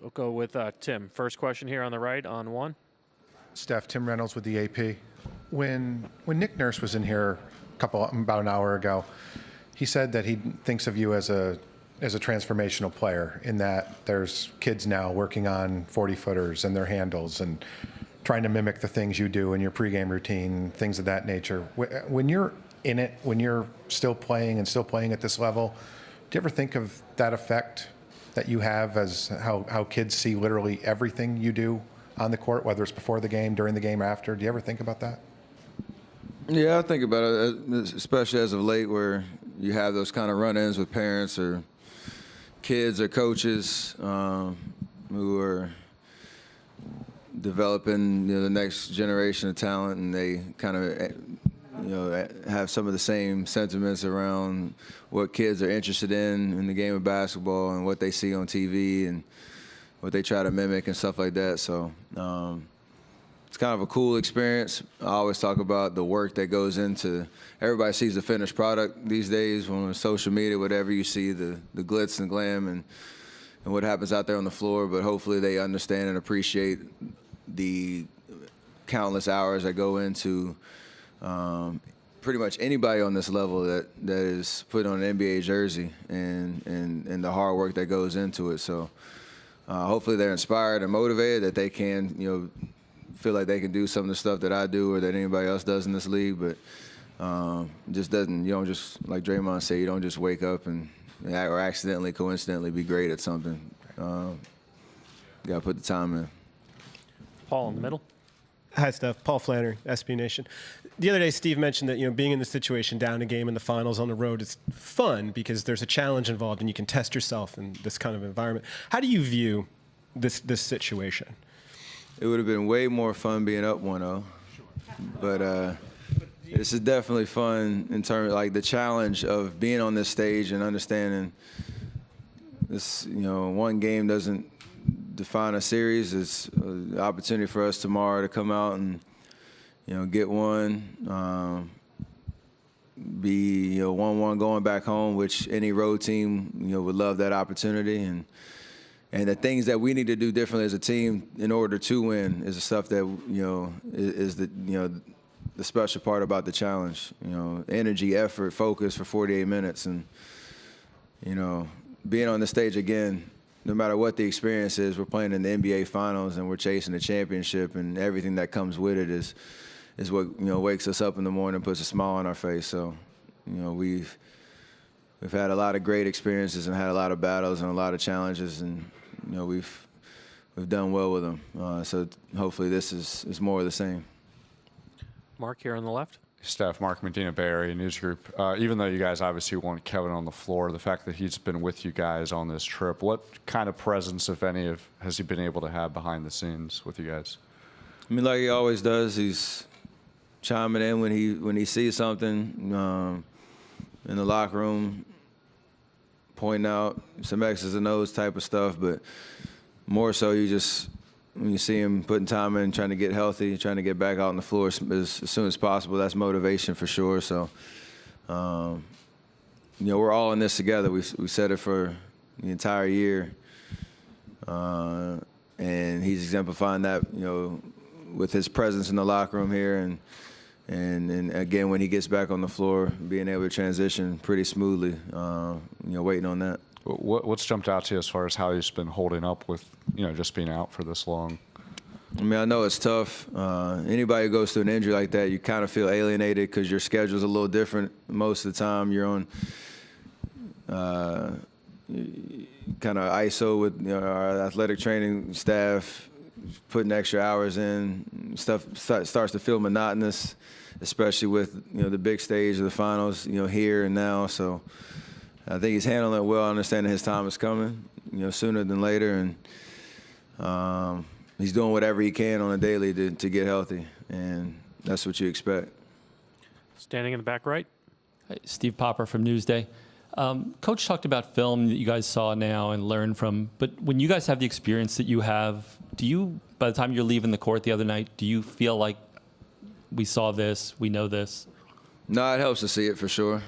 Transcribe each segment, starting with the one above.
We'll go with Tim. First question here on the right on one. Steph, Tim Reynolds with the AP. When Nick Nurse was in here about an hour ago, he said that he thinks of you as a transformational player in that there's kids now working on 40-footers and their handles and trying to mimic the things you do in your pregame routine, things of that nature. When you're in it, when you're still playing at this level, do you ever think of that effect that you have as how kids see literally everything you do on the court, whether it's before the game, during the game, after? Do you ever think about that? Yeah, I think about it, especially as of late where you have those kind of run-ins with parents or kids or coaches who are developing the next generation of talent, and they kind of have some of the same sentiments around what kids are interested in the game of basketball and what they see on TV and what they try to mimic and stuff like that. So it's kind of a cool experience. I always talk about the work that goes into, everybody sees the finished product these days on social media, whatever you see, the glitz and glam and what happens out there on the floor, but hopefully they understand and appreciate the countless hours that go into pretty much anybody on this level that is put on an NBA jersey and the hard work that goes into it. So hopefully they're inspired and motivated that they can, feel like they can do some of the stuff that I do or that anybody else does in this league, but just doesn't, you don't just, like Draymond said, you don't just wake up or accidentally, coincidentally be great at something. You got to put the time in. Paul in the middle. Hi, Steph. Paul Flannery, SB Nation. The other day, Steve mentioned that being in this situation, down a game in the finals on the road, is fun because there's a challenge involved and you can test yourself in this kind of environment. How do you view this situation? It would have been way more fun being up 1-0, but this is definitely fun in terms of like the challenge of being on this stage and understanding this. One game doesn't define a series. It's an opportunity for us tomorrow to come out and get one, be 1-1 going back home, which any road team would love that opportunity, and the things that we need to do differently as a team in order to win is the stuff that is the special part about the challenge. Energy, effort, focus for 48 minutes, and being on the stage again. No matter what the experience is, we're playing in the NBA Finals and we're chasing the championship, and everything that comes with it is what wakes us up in the morning and puts a smile on our face. So, we've had a lot of great experiences and had a lot of battles and a lot of challenges, and we've done well with them. So hopefully this is more of the same. Mark here on the left. Steph, Mark Medina, Bay Area News Group. Even though you guys obviously want Kevin on the floor, the fact that he's been with you guys on this trip, what kind of presence, if any, has he been able to have behind the scenes with you guys? I mean, like he always does, he's chiming in when he sees something in the locker room, pointing out some X's and O's type of stuff, but more so when you see him putting time in, trying to get healthy, trying to get back out on the floor as soon as possible, that's motivation for sure. So, we're all in this together. We said it for the entire year, and he's exemplifying that, with his presence in the locker room here, and again when he gets back on the floor, being able to transition pretty smoothly. Waiting on that. What's jumped out to you as far as how he's been holding up with, just being out for this long? I mean, I know it's tough. Anybody who goes through an injury like that, you kind of feel alienated because your schedule's a little different. Most of the time, you're on kind of ISO with our athletic training staff, putting extra hours in. Stuff starts to feel monotonous, especially with the big stage of the finals, here and now. So I think he's handling it well, understanding his time is coming, sooner than later, and he's doing whatever he can on a daily to get healthy, and that's what you expect. Standing in the back right. Hey, Steve Popper from Newsday. Coach talked about film that you guys saw now and learned from, but when you guys have the experience that you have, do you, by the time you're leaving the court the other night, do you feel like we saw this, we know this? No, it helps to see it for sure.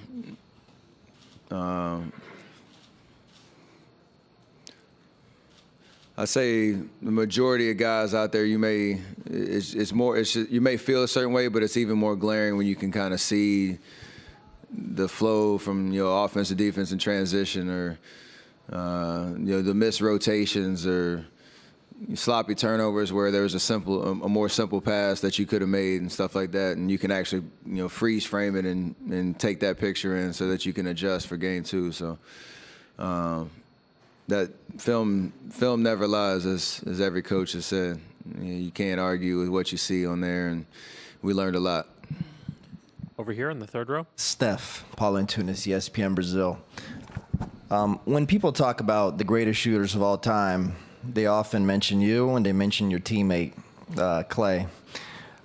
I say the majority of guys out there, you may you may feel a certain way, but it's even more glaring when you can kind of see the flow from offense to defense and transition, or the missed rotations or sloppy turnovers where there was a more simple pass that you could have made and stuff like that, and you can actually freeze frame it and take that picture in so that you can adjust for game two. So that film never lies, as every coach has said. You can't argue with what you see on there, and we learned a lot. Over here in the third row. Steph, Paulo Antunes, ESPN Brazil. When people talk about the greatest shooters of all time, they often mention you and they mention your teammate, Clay.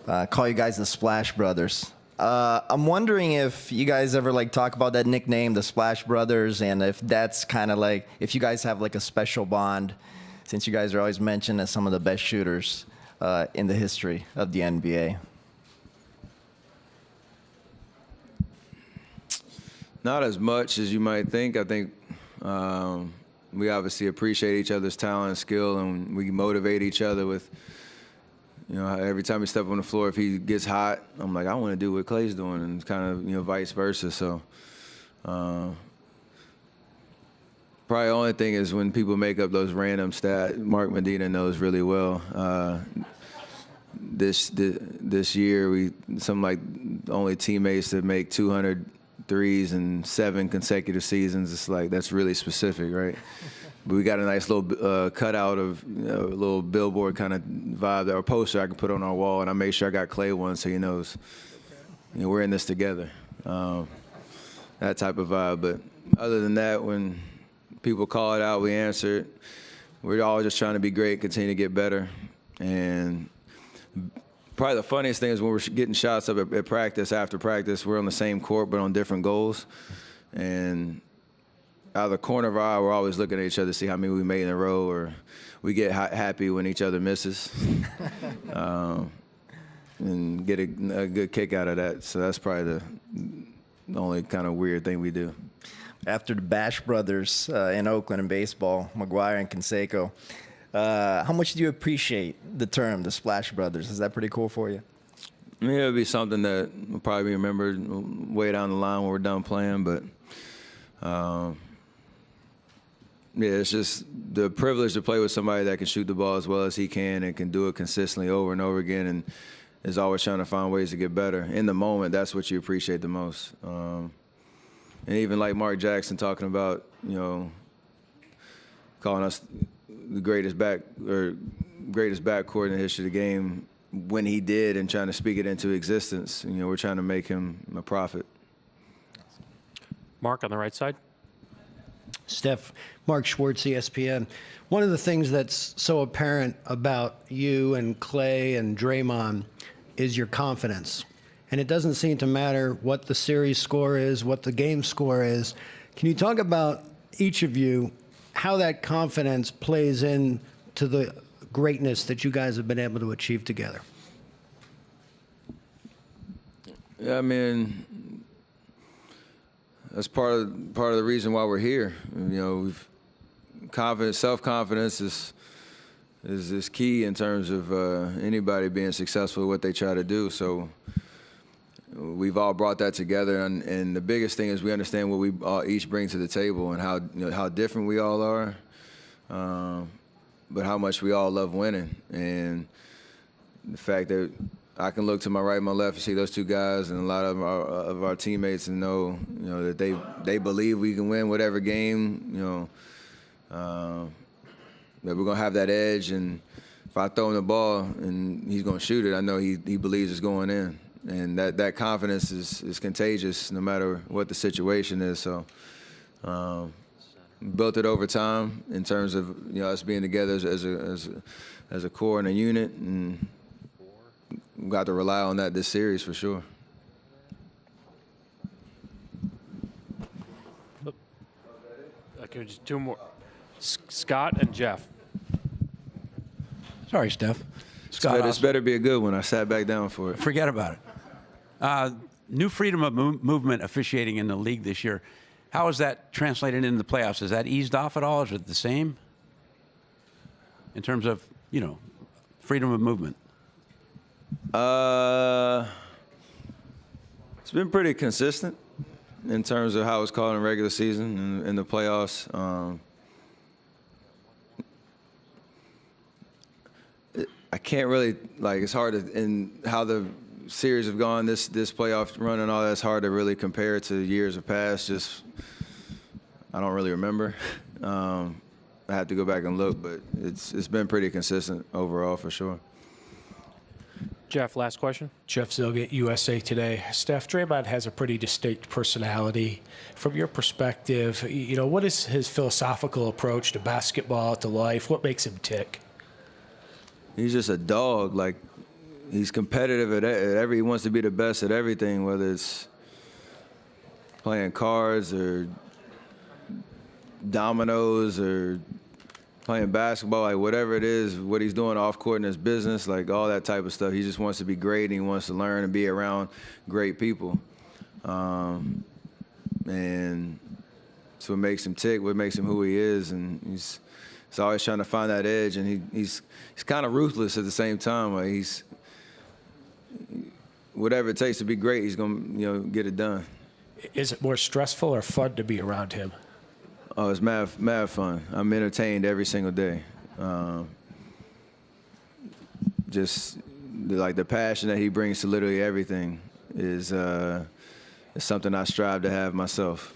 Call you guys the Splash Brothers. I'm wondering if you guys ever talk about that nickname, the Splash Brothers, and if that's kind of if you guys have a special bond, since you guys are always mentioned as some of the best shooters in the history of the NBA. Not as much as you might think. I think we obviously appreciate each other's talent and skill, and we motivate each other with, every time we step on the floor, if he gets hot, I'm like, I want to do what Clay's doing, and kind of, vice versa. So probably the only thing is when people make up those random stats, Mark Medina knows really well. This year, we the only teammates that make 200 threes in 7 consecutive seasons. It's that's really specific, right? But we got a nice little cutout of a little billboard kind of vibe, or poster I can put on our wall, and I made sure I got Clay one so he knows we're in this together. That type of vibe. But other than that, when people call it out, we answer it. We're all just trying to be great, continue to get better. And probably the funniest thing is when we're getting shots up at practice, after practice, we're on the same court but on different goals. And out of the corner of our eye, we're always looking at each other to see how many we made in a row, or we get happy when each other misses and get a good kick out of that. So that's probably the only kind of weird thing we do. After the Bash Brothers in Oakland in baseball, McGuire and Canseco, how much do you appreciate the term, the Splash Brothers? Is that pretty cool for you? I mean, it'll be something that will probably be remembered way down the line when we're done playing. But, it's just the privilege to play with somebody that can shoot the ball as well as he can and can do it consistently over and over again, and is always trying to find ways to get better. In the moment, that's what you appreciate the most. And even like Mark Jackson talking about, calling us the greatest backcourt in the history of the game when he did, and trying to speak it into existence. We're trying to make him a prophet. Mark on the right side. Steph, Mark Schwartz, ESPN. One of the things that's so apparent about you and Clay and Draymond is your confidence. And it doesn't seem to matter what the series score is, what the game score is. Can you talk about each of you, how that confidence plays in to the greatness that you guys have been able to achieve together? Yeah, I mean, that's part of the reason why we're here. Self-confidence is key in terms of anybody being successful at what they try to do. So we've all brought that together, and the biggest thing is we understand what we all each bring to the table, and how different we all are, but how much we all love winning. And the fact that I can look to my right and my left and see those two guys and a lot of our teammates and know that they believe we can win whatever game, that we're gonna have that edge. And if I throw him the ball and he's gonna shoot it, I know he believes it's going in. And that confidence is contagious no matter what the situation is. So built it over time in terms of us being together as a core and a unit, and we got to rely on that this series for sure. Okay, just two more. Scott and Jeff. Sorry, Steph. Scott, This better be a good one. I sat back down for it. forget about it. New freedom of movement officiating in the league this year. How is that translated into the playoffs? Is that eased off at all? Is it the same? in terms of, freedom of movement? It's been pretty consistent in terms of how it's called in regular season and in the playoffs. I can't really, it's hard to, in how the series have gone, this playoff run and all that's hard to really compare to years of past. Just, I don't really remember. I have to go back and look, but it's been pretty consistent overall for sure. Jeff, last question. Jeff Zilgate, USA Today. Steph, Draymond has a pretty distinct personality. From your perspective, what is his philosophical approach to basketball, to life? What makes him tick? He's just a dog. He's competitive at he wants to be the best at everything, whether it's playing cards or dominoes or playing basketball, whatever it is, what he's doing off court in his business, all that type of stuff. He just wants to be great, and he wants to learn and be around great people. And it's what makes him tick, what makes him who he is, and he's always trying to find that edge, and he's kind of ruthless at the same time. He's whatever it takes to be great, he's gonna get it done. Is it more stressful or fun to be around him? Oh, it's mad fun. I'm entertained every single day. Just the passion that he brings to literally everything is something I strive to have myself.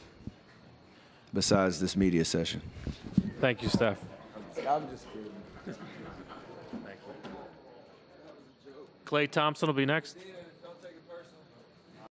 Besides this media session. Thank you, Steph. I'm just kidding. Klay Thompson will be next.